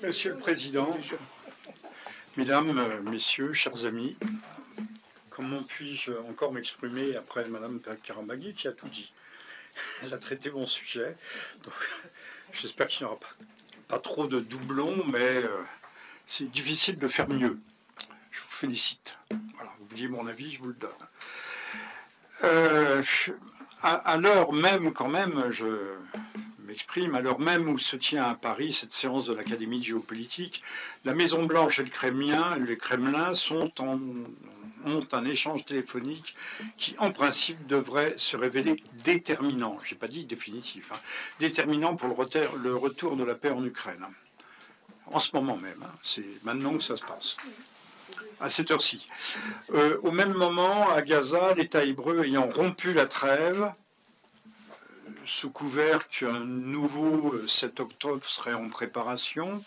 Monsieur le Président, Mesdames, Messieurs, chers amis, comment puis-je encore m'exprimer après Madame Karambaghi qui a tout dit? Elle a traité mon sujet, donc j'espère qu'il n'y aura pas trop de doublons, mais c'est difficile de faire mieux. Je vous félicite. Voilà, vous vouliez mon avis, je vous le donne. À l'heure même, quand même, je m'exprime, à l'heure même où se tient à Paris cette séance de l'Académie de géopolitique, la Maison-Blanche et le Kremlin ont un échange téléphonique qui, en principe, devrait se révéler déterminant. Je n'ai pas dit définitif, hein, déterminant pour le retour de la paix en Ukraine. En ce moment même, hein, c'est maintenant que ça se passe. À cette heure-ci. Au même moment, à Gaza, l'État hébreu ayant rompu la trêve, sous couvert qu'un nouveau 7 octobre serait en préparation,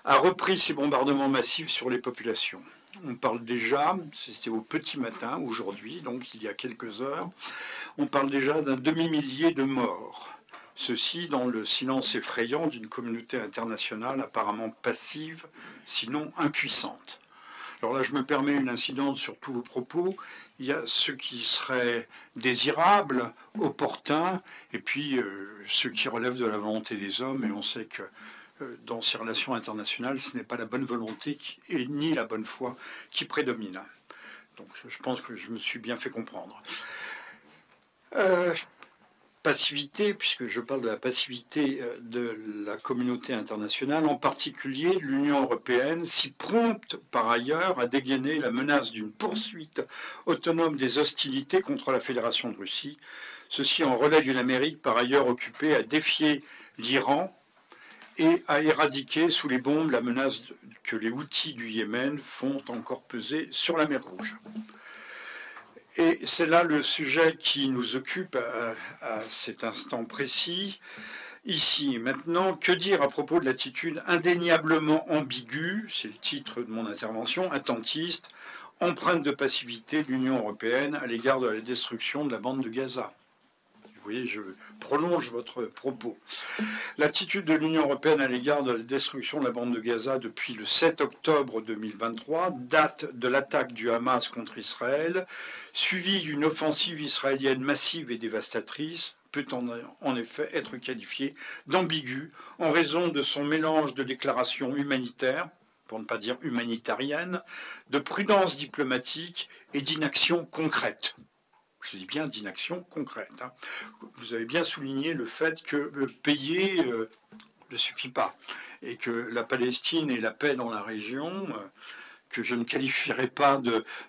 a repris ses bombardements massifs sur les populations. On parle déjà, c'était au petit matin, aujourd'hui, donc il y a quelques heures, on parle déjà d'un demi-millier de morts. Ceci dans le silence effrayant d'une communauté internationale apparemment passive, sinon impuissante. Alors là, je me permets une incidente sur tous vos propos. Il y a ce qui serait désirable, opportun, et puis ce qui relève de la volonté des hommes. Et on sait que dans ces relations internationales, ce n'est pas la bonne volonté ni la bonne foi qui prédomine. Donc je pense que je me suis bien fait comprendre. Passivité, puisque je parle de la passivité de la communauté internationale, en particulier l'Union européenne, si prompte par ailleurs à dégainer la menace d'une poursuite autonome des hostilités contre la Fédération de Russie, ceci en relais d'une Amérique par ailleurs occupée à défier l'Iran et à éradiquer sous les bombes la menace que les Houthis du Yémen font encore peser sur la mer Rouge. Et c'est là le sujet qui nous occupe à cet instant précis. Ici, maintenant, que dire à propos de l'attitude indéniablement ambiguë, c'est le titre de mon intervention, attentiste, empreinte de passivité de l'Union européenne à l'égard de la destruction de la bande de Gaza? Vous voyez, je prolonge votre propos. L'attitude de l'Union européenne à l'égard de la destruction de la bande de Gaza depuis le 7 octobre 2023, date de l'attaque du Hamas contre Israël, suivie d'une offensive israélienne massive et dévastatrice, peut en effet être qualifiée d'ambiguë en raison de son mélange de déclarations humanitaires, pour ne pas dire humanitariennes, de prudence diplomatique et d'inaction concrète. Je dis bien d'inaction concrète. Hein. Vous avez bien souligné le fait que payer ne suffit pas et que la Palestine et la paix dans la région, que je ne qualifierais pas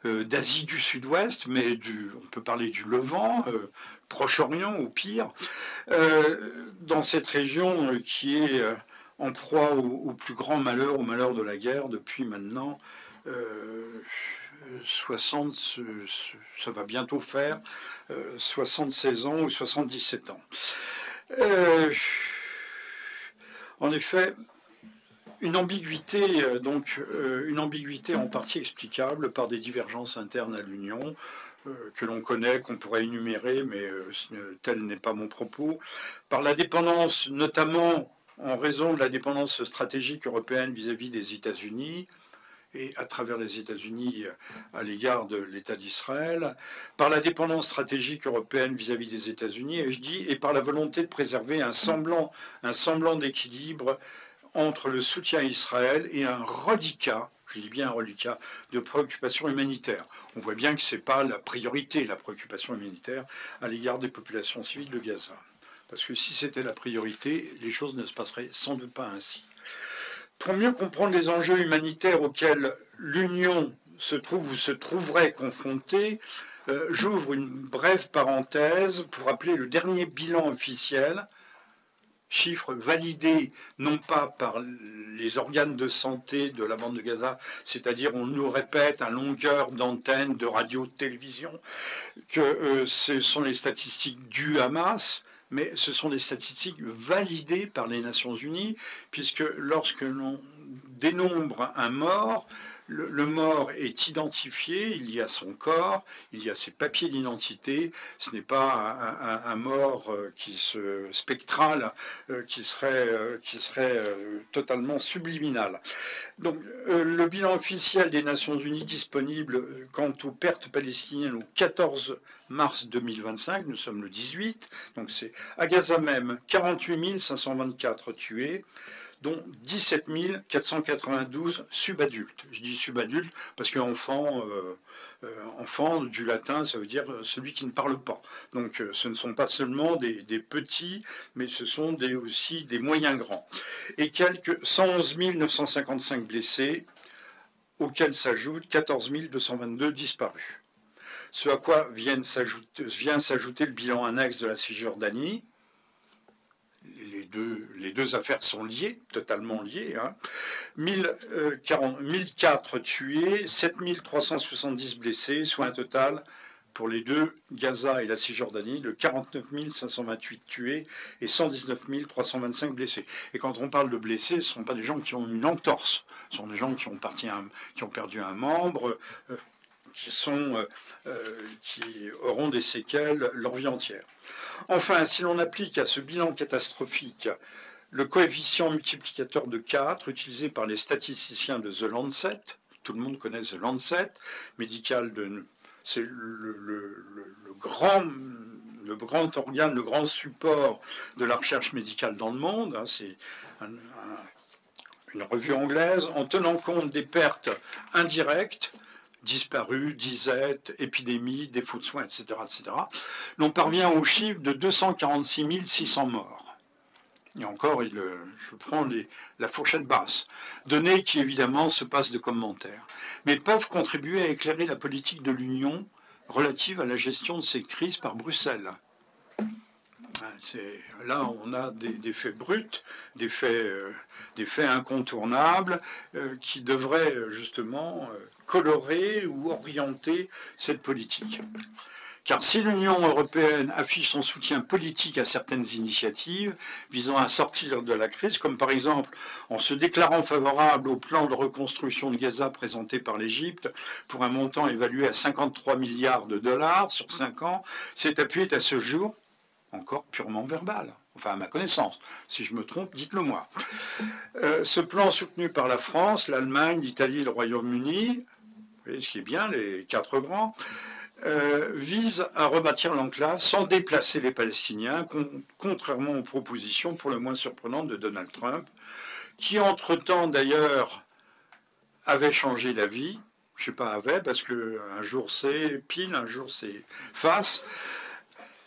d'Asie du Sud-Ouest, mais on peut parler du Levant, Proche-Orient au pire, dans cette région qui est en proie au plus grand malheur, au malheur de la guerre depuis maintenant 60, ça va bientôt faire 76 ans ou 77 ans. En effet, une ambiguïté en partie explicable par des divergences internes à l'Union, que l'on connaît, qu'on pourrait énumérer, mais tel n'est pas mon propos, par la dépendance, notamment en raison de la dépendance stratégique européenne vis-à-vis des États-Unis, et à travers les États-Unis à l'égard de l'État d'Israël, par la dépendance stratégique européenne vis-à-vis des États-Unis, et par la volonté de préserver un semblant d'équilibre entre le soutien à Israël et un reliquat, je dis bien un reliquat, de préoccupation humanitaire. On voit bien que ce n'est pas la priorité, la préoccupation humanitaire à l'égard des populations civiles de Gaza. Parce que si c'était la priorité, les choses ne se passeraient sans doute pas ainsi. Pour mieux comprendre les enjeux humanitaires auxquels l'Union se trouve ou se trouverait confrontée, j'ouvre une brève parenthèse pour rappeler le dernier bilan officiel, chiffre validé non pas par les organes de santé de la bande de Gaza, c'est-à-dire on nous répète à longueur d'antenne, de radio, de télévision, que ce sont les statistiques du Hamas, mais ce sont des statistiques validées par les Nations Unies, puisque lorsque l'on dénombre un mort, le mort est identifié, il y a son corps, il y a ses papiers d'identité. Ce n'est pas un mort spectral qui serait totalement subliminal. Donc, le bilan officiel des Nations Unies disponible quant aux pertes palestiniennes au 14 mars 2025, nous sommes le 18, donc c'est à Gaza même 48 524 tués, dont 17 492 subadultes. Je dis subadultes parce qu'enfant, enfant du latin, ça veut dire celui qui ne parle pas. Donc ce ne sont pas seulement des petits, mais ce sont aussi des moyens grands. Et quelques 111 955 blessés, auxquels s'ajoutent 14 222 disparus. Ce à quoi vient s'ajouter le bilan annexe de la Cisjordanie. Les deux affaires sont liées, totalement liées. 1004 tués, 7370 blessés, soit un total pour les deux, Gaza et la Cisjordanie, de 49 528 tués et 119 325 blessés. Et quand on parle de blessés, ce ne sont pas des gens qui ont une entorse, ce sont des gens qui ont perdu un membre, qui auront des séquelles leur vie entière. Enfin, si l'on applique à ce bilan catastrophique le coefficient multiplicateur de 4 utilisé par les statisticiens de The Lancet, tout le monde connaît The Lancet, c'est le grand organe, le grand support de la recherche médicale dans le monde, c'est une revue anglaise, en tenant compte des pertes indirectes, disparus, disettes, épidémies, défauts de soins, etc., l'on parvient au chiffre de 246 600 morts. Et encore, je prends la fourchette basse. Données qui, évidemment, se passent de commentaires, mais peuvent contribuer à éclairer la politique de l'Union relative à la gestion de ces crises par Bruxelles. Là, on a des faits bruts, des faits incontournables qui devraient justement colorer ou orienter cette politique. Car si l'Union européenne affiche son soutien politique à certaines initiatives visant à sortir de la crise, comme par exemple en se déclarant favorable au plan de reconstruction de Gaza présenté par l'Égypte pour un montant évalué à 53 milliards de dollars sur 5 ans, cet appui est à ce jour encore purement verbal. Enfin, à ma connaissance. Si je me trompe, dites-le moi. Ce plan soutenu par la France, l'Allemagne, l'Italie et le Royaume-Uni, vous voyez ce qui est bien, les 4 grands, vise à rebâtir l'enclave sans déplacer les Palestiniens, contrairement aux propositions pour le moins surprenantes de Donald Trump, qui entre-temps d'ailleurs avait changé d'avis. Je ne sais pas avait, parce qu'un jour c'est pile, un jour c'est face.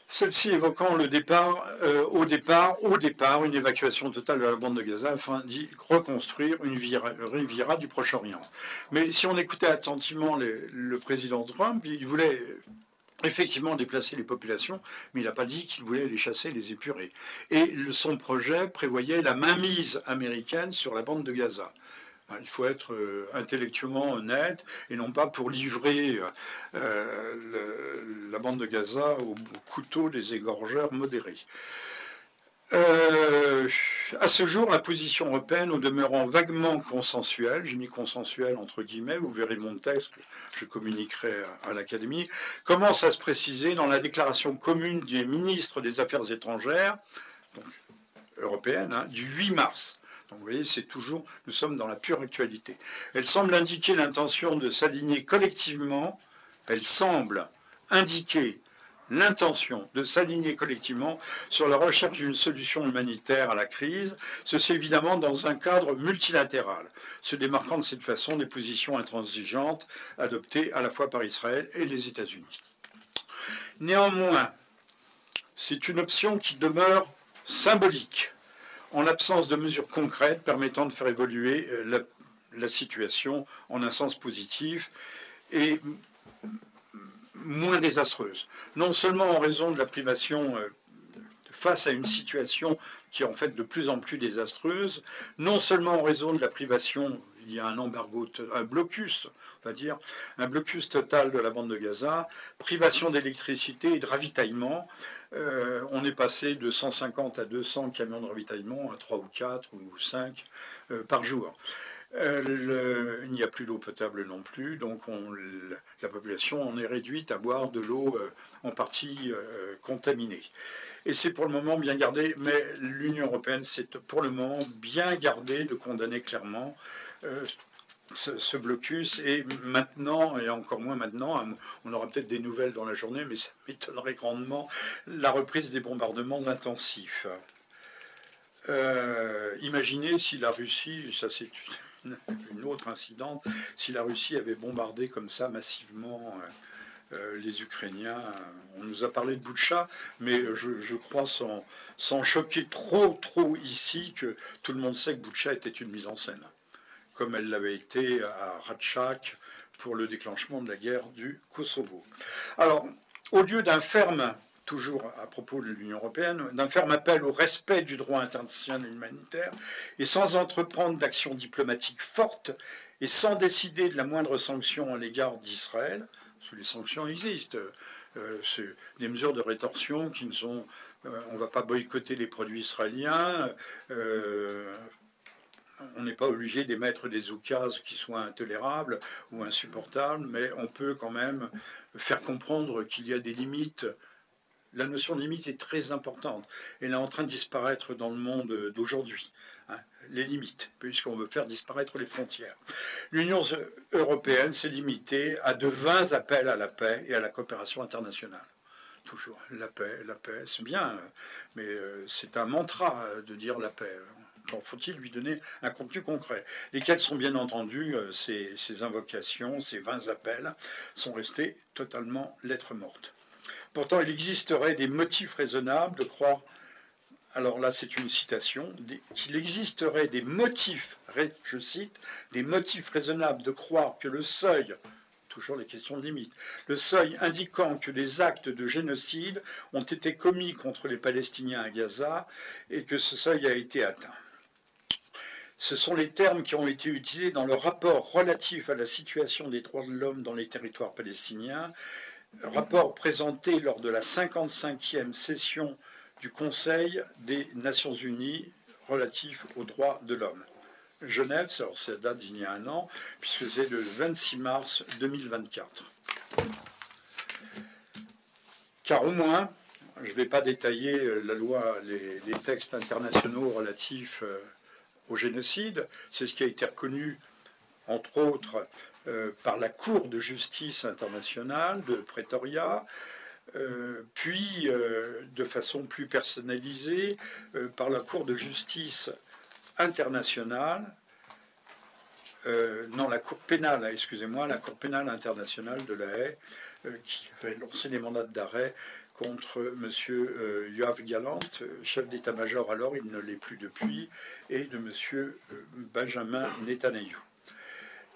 Celle-ci évoquant au départ, une évacuation totale de la bande de Gaza afin d'y reconstruire une riviera du Proche-Orient. Mais si on écoutait attentivement le président Trump, il voulait effectivement déplacer les populations, mais il n'a pas dit qu'il voulait les chasser, les épurer. Et son projet prévoyait la mainmise américaine sur la bande de Gaza. Il faut être intellectuellement honnête et non pas pour livrer la bande de Gaza au couteau des égorgeurs modérés. À ce jour, la position européenne, au demeurant vaguement consensuelle, j'ai mis consensuelle entre guillemets, vous verrez mon texte que je communiquerai à l'Académie, commence à se préciser dans la déclaration commune des ministres des Affaires étrangères, donc européenne, du 8 mars. Donc vous voyez, nous sommes dans la pure actualité. Elle semble indiquer l'intention de s'aligner collectivement, sur la recherche d'une solution humanitaire à la crise, ceci évidemment dans un cadre multilatéral, se démarquant de cette façon des positions intransigeantes adoptées à la fois par Israël et les États-Unis. Néanmoins, c'est une option qui demeure symbolique, en l'absence de mesures concrètes permettant de faire évoluer la situation en un sens positif et moins désastreuse. Non seulement en raison de la privation face à une situation qui est en fait de plus en plus désastreuse, non seulement en raison de la privation, il y a un blocus total de la bande de Gaza, privation d'électricité et de ravitaillement. On est passé de 150 à 200 camions de ravitaillement à 3 ou 4 ou 5 par jour. Il n'y a plus d'eau potable non plus, donc la population en est réduite à boire de l'eau en partie contaminée. Et c'est pour le moment bien gardé, mais l'Union européenne s'est pour le moment bien gardée de condamner clairement ce blocus. Et maintenant, et encore moins maintenant, on aura peut-être des nouvelles dans la journée, mais ça m'étonnerait grandement, la reprise des bombardements intensifs. Imaginez si la Russie, ça c'est une autre incidente, si la Russie avait bombardé comme ça massivement les Ukrainiens. On nous a parlé de Boutcha, mais je crois sans choquer trop ici que tout le monde sait que Boutcha était une mise en scène, comme elle l'avait été à Ratchak pour le déclenchement de la guerre du Kosovo. Alors, au lieu d'un ferme, toujours à propos de l'Union européenne, d'un ferme appel au respect du droit international humanitaire, et sans entreprendre d'actions diplomatiques fortes, et sans décider de la moindre sanction à l'égard d'Israël, parce que les sanctions existent, c'est des mesures de rétorsion qui ne sont... on ne va pas boycotter les produits israéliens, on n'est pas obligé d'émettre des oukases qui soient intolérables ou insupportables, mais on peut quand même faire comprendre qu'il y a des limites. La notion de limite est très importante. Elle est en train de disparaître dans le monde d'aujourd'hui. Les limites, puisqu'on veut faire disparaître les frontières. L'Union européenne s'est limitée à de vains appels à la paix et à la coopération internationale. Toujours la paix, c'est bien, mais c'est un mantra de dire la paix. Faut-il lui donner un contenu concret, lesquels sont bien entendu, ces invocations, ces vains appels, sont restés totalement lettres mortes. Pourtant, il existerait des motifs raisonnables de croire, alors là c'est une citation, qu'il existerait des motifs, je cite, des motifs raisonnables de croire que le seuil, toujours les questions de limite, le seuil indiquant que des actes de génocide ont été commis contre les Palestiniens à Gaza et que ce seuil a été atteint. Ce sont les termes qui ont été utilisés dans le rapport relatif à la situation des droits de l'homme dans les territoires palestiniens, rapport présenté lors de la 55e session du Conseil des Nations Unies relatif aux droits de l'homme. Genève, alors ça date d'il y a un an, puisque c'est le 26 mars 2024. Car au moins, je ne vais pas détailler la loi, les textes internationaux relatifs au génocide, c'est ce qui a été reconnu, entre autres, par la Cour de justice internationale de Pretoria, puis de façon plus personnalisée par la Cour de justice internationale, non, la Cour pénale, excusez-moi, la Cour pénale internationale de La Haye, qui avait lancé des mandats d'arrêt contre M. Yoav Gallant, chef d'état-major alors, il ne l'est plus depuis, et de M. Benjamin Netanyahou.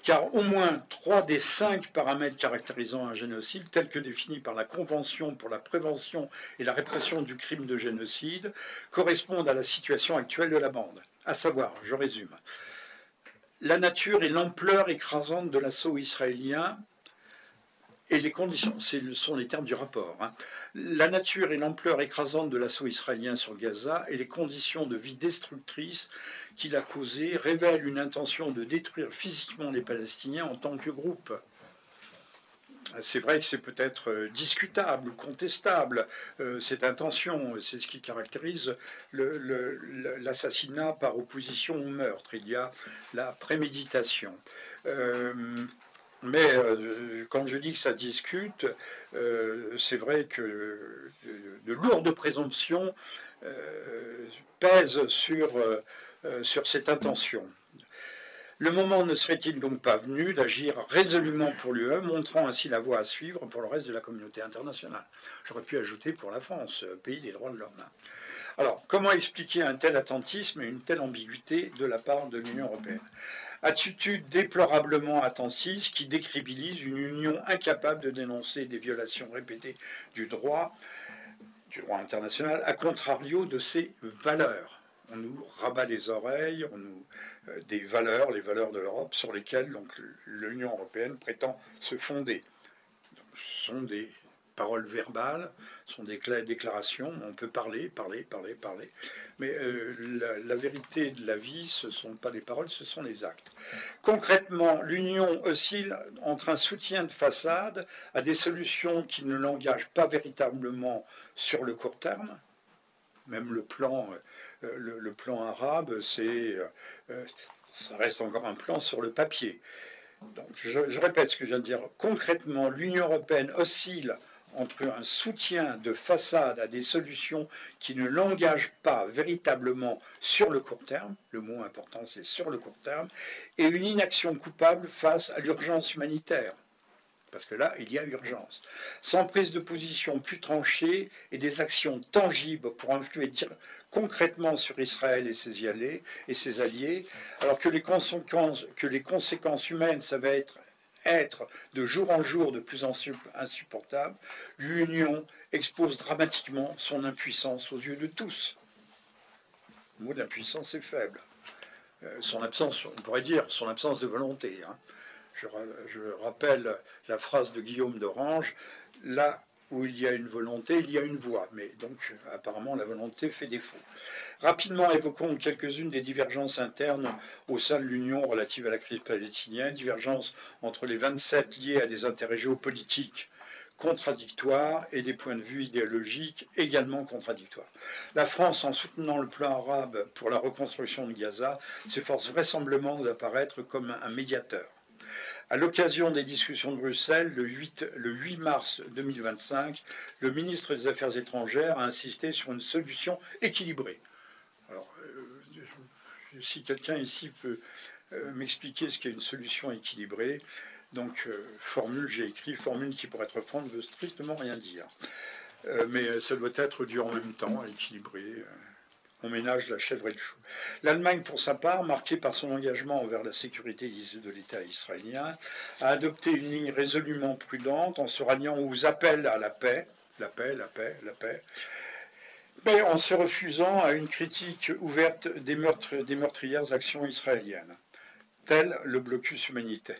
Car au moins 3 des 5 paramètres caractérisant un génocide, tels que définis par la Convention pour la prévention et la répression du crime de génocide, correspondent à la situation actuelle de la bande. À savoir, je résume, la nature et l'ampleur écrasante de l'assaut israélien et les conditions, ce sont les termes du rapport, la nature et l'ampleur écrasante de l'assaut israélien sur Gaza et les conditions de vie destructrices qu'il a causées révèlent une intention de détruire physiquement les Palestiniens en tant que groupe. C'est vrai que c'est peut-être discutable ou contestable, cette intention, c'est ce qui caractérise l'assassinat par opposition au meurtre. Il y a la préméditation. Mais quand je dis que ça discute, c'est vrai que de lourdes présomptions pèsent sur cette intention. Le moment ne serait-il donc pas venu d'agir résolument pour l'UE, montrant ainsi la voie à suivre pour le reste de la communauté internationale? J'aurais pu ajouter pour la France, pays des droits de l'homme. Alors, comment expliquer un tel attentisme et une telle ambiguïté de la part de l'Union européenne? Attitude déplorablement attentiste qui décrédibilise une Union incapable de dénoncer des violations répétées du droit international, à contrario de ses valeurs. On nous rabat les oreilles, des valeurs, les valeurs de l'Europe, sur lesquelles l'Union européenne prétend se fonder. Ce sont des paroles verbales, sont des déclarations, on peut parler, mais la vérité de la vie, ce ne sont pas les paroles, ce sont les actes. Concrètement, l'Union oscille entre un soutien de façade à des solutions qui ne l'engagent pas véritablement sur le court terme. Même le plan arabe, ça reste encore un plan sur le papier. Donc, je répète ce que je viens de dire. Concrètement, l'Union européenne oscille entre un soutien de façade à des solutions qui ne l'engagent pas véritablement sur le court terme, le mot important c'est sur le court terme, et une inaction coupable face à l'urgence humanitaire. Parce que là, il y a urgence. Sans prise de position plus tranchée et des actions tangibles pour influer concrètement sur Israël et ses alliés, alors que les conséquences humaines, ça va être de jour en jour de plus en plus insupportable, l'Union expose dramatiquement son impuissance aux yeux de tous. Le mot d'impuissance est faible. Son absence, on pourrait dire, son absence de volonté. Hein. Je rappelle la phrase de Guillaume d'Orange, là où il y a une volonté, il y a une voie. Mais donc, apparemment, la volonté fait défaut. Rapidement, évoquons quelques-unes des divergences internes au sein de l'Union relatives à la crise palestinienne, divergences entre les 27 liées à des intérêts géopolitiques contradictoires et des points de vue idéologiques également contradictoires. La France, en soutenant le plan arabe pour la reconstruction de Gaza, s'efforce vraisemblablement d'apparaître comme un médiateur. À l'occasion des discussions de Bruxelles, le 8 mars 2025, le ministre des Affaires étrangères a insisté sur une solution équilibrée. Alors, si quelqu'un ici peut m'expliquer ce qu'est une solution équilibrée, donc j'ai écrit formule qui, pour être franc, ne veut strictement rien dire. Mais ça doit être dû en même temps, équilibré. On ménage la chèvre et le chou. L'Allemagne, pour sa part, marquée par son engagement envers la sécurité de l'État israélien, a adopté une ligne résolument prudente en se ralliant aux appels à la paix, mais en se refusant à une critique ouverte des meurtrières actions israéliennes, tel le blocus humanitaire.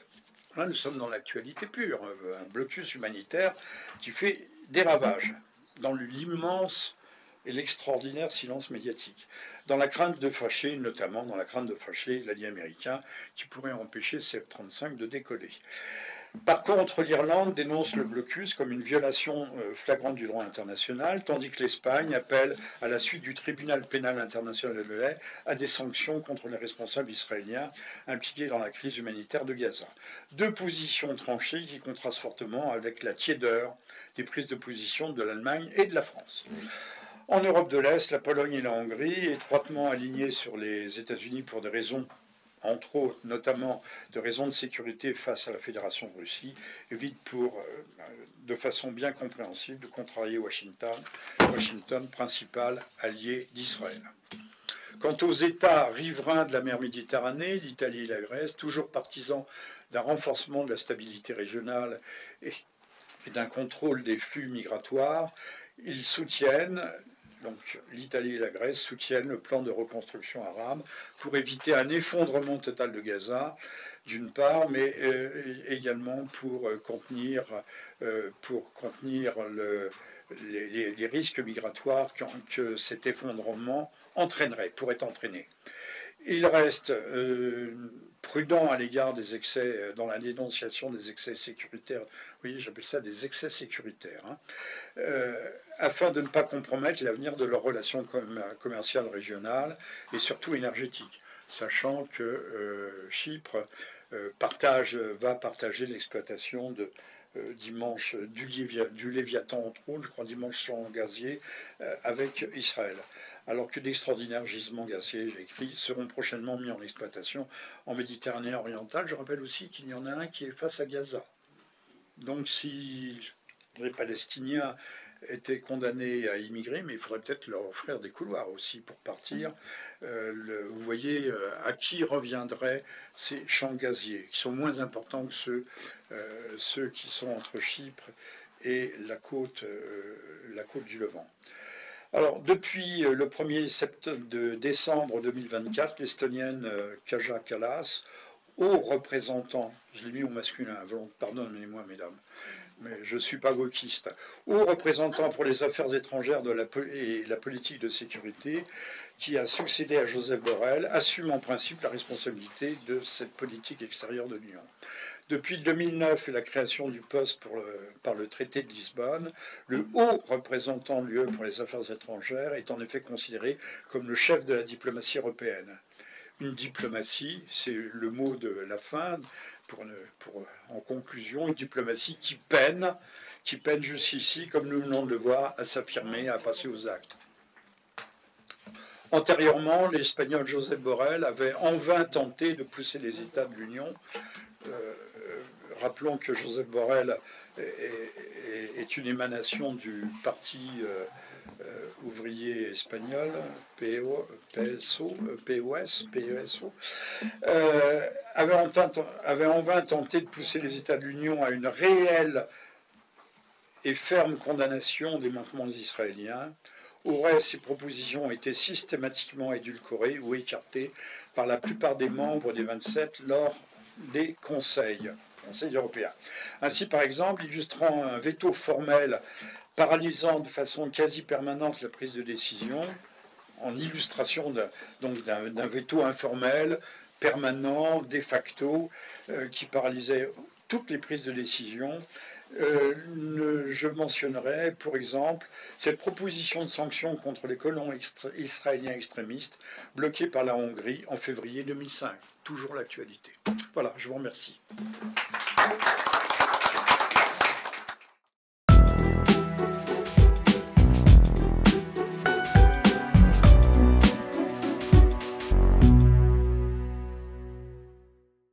Là, nous sommes dans l'actualité pure, un blocus humanitaire qui fait des ravages dans l'immense et l'extraordinaire silence médiatique, dans la crainte de fâcher, notamment dans la crainte de fâcher l'allié américain qui pourrait empêcher ces F-35 de décoller. Par contre, l'Irlande dénonce le blocus comme une violation flagrante du droit international, tandis que l'Espagne appelle, à la suite du tribunal pénal international de l'ONU, à des sanctions contre les responsables israéliens impliqués dans la crise humanitaire de Gaza. Deux positions tranchées qui contrastent fortement avec la tiédeur des prises de position de l'Allemagne et de la France. En Europe de l'Est, la Pologne et la Hongrie, étroitement alignées sur les États-Unis pour des raisons, entre autres, notamment de raisons de sécurité face à la Fédération de Russie, évitent de façon bien compréhensible de contrarier Washington, principal allié d'Israël. Quant aux États riverains de la mer Méditerranée, l'Italie et la Grèce, toujours partisans d'un renforcement de la stabilité régionale et d'un contrôle des flux migratoires, ils soutiennent, donc l'Italie et la Grèce soutiennent le plan de reconstruction arabe pour éviter un effondrement total de Gaza, d'une part, mais également pour contenir les risques migratoires que cet effondrement pourrait entraîner. Il reste prudent à l'égard des excès, dans la dénonciation des excès sécuritaires. Oui, j'appelle ça des excès sécuritaires, afin de ne pas compromettre l'avenir de leurs relations commerciales régionales et surtout énergétiques, sachant que Chypre va partager l'exploitation du Léviathan, entre autres, je crois dimanche champ gazier, avec Israël. Alors que d'extraordinaires gisements gaziers, j'ai écrit, seront prochainement mis en exploitation en Méditerranée orientale. Je rappelle aussi qu'il y en a un qui est face à Gaza. Donc si les Palestiniens étaient condamnés à immigrer, mais il faudrait peut-être leur offrir des couloirs aussi pour partir. Vous voyez à qui reviendraient ces champs gaziers, qui sont moins importants que ceux qui sont entre Chypre et la côte du Levant. Alors, depuis le 1er décembre 2024, l'Estonienne Kaja Kallas, haut représentant, je l'ai mis au masculin, pardonnez-moi mesdames, mais je ne suis pas wokiste, haut représentant pour les affaires étrangères et la politique de sécurité, qui a succédé à Joseph Borrell, assume en principe la responsabilité de cette politique extérieure de l'Union. Depuis 2009 et la création du poste par le traité de Lisbonne, le haut représentant de l'UE pour les affaires étrangères est en effet considéré comme le chef de la diplomatie européenne. Une diplomatie, c'est le mot de la fin, en conclusion, une diplomatie qui peine jusqu'ici, comme nous venons de le voir, à s'affirmer, à passer aux actes. Antérieurement, l'Espagnol Josep Borrell avait en vain tenté de pousser les États de l'Union. Rappelons que Josep Borrell est une émanation du parti ouvrier espagnol, PESO, avait en vain tenté de pousser les États de l'Union à une réelle et ferme condamnation des manquements israéliens. Au reste, ces propositions ont été systématiquement édulcorées ou écartées par la plupart des membres des 27 lors des conseils européens. Ainsi, par exemple, illustrant un veto formel paralysant de façon quasi permanente la prise de décision, en illustration d'un veto informel, permanent, de facto, qui paralysait toutes les prises de décision. Je mentionnerai, pour exemple, cette proposition de sanctions contre les colons israéliens extrémistes bloquée par la Hongrie en février 2005. Toujours l'actualité. Voilà, je vous remercie.